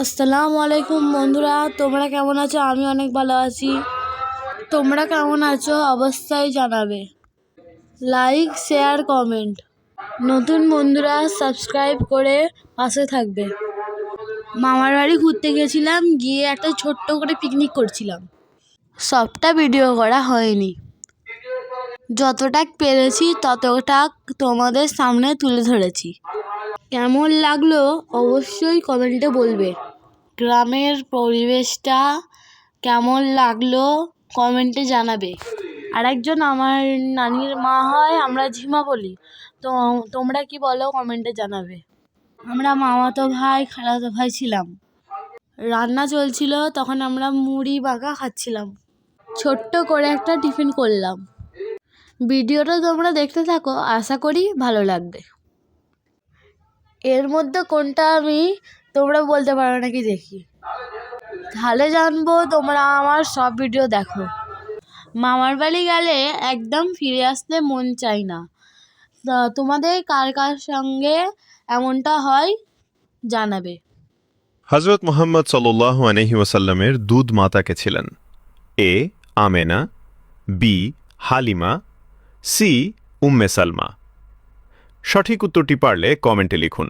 আসসালামু আলাইকুম বন্ধুরা, তোমরা কেমন আছো? আমি অনেক ভালো আছি। তোমরা কেমন আছো অবশ্যই জানাবে। Like, share, comment. নতুন বন্ধুরা সাবস্ক্রাইব করে পাশে থাকবে। মামার বাড়ি ঘুরতে গেছিলাম, গিয়ে একটা ছোট্ট করে পিকনিক করছিলাম। সবটা ভিডিও করা হয়নি, যতটা পেরেছি ততটা তোমাদের সামনে তুলে ধরেছি। কেমন লাগলো অবশ্যই কমেন্টে বলবে। গ্রামের পরিবেশটা কেমন লাগলো কমেন্টে জানাবে। আরেকজন আমার নানির মা হয়, আমরা ঝিমা বলি। তো তোমরা কি বলো কমেন্টে জানাবে। আমরা মামাতো ভাই খালাতো ভাই ছিলাম। রান্না চলছিল, তখন আমরা মুড়ি মাখা খাচ্ছিলাম। ছোট্ট করে একটা টিফিন করলাম। ভিডিওটা তোমরা দেখতে থাকো, আশা করি ভালো লাগবে। এর মধ্যে কোনটা আমি তোমরা বলতে পারো নাকি দেখি, তাহলে জানবো তোমরা আমার সব ভিডিও দেখো। মামার বাড়ি গেলে একদম ফিরে আসতে মন চাই না। তোমাদের কার কার সঙ্গে এমনটা হয় জানাবে। হযরত মুহাম্মদ সাল্লাল্লাহু আলাইহি ওয়াসাল্লামের দুধ মাতাকে ছিলেন? এ আমেনা, বি হালিমা, সি উম্মে সালমা। সঠিক উত্তরটি পারলে কমেন্টে লিখুন।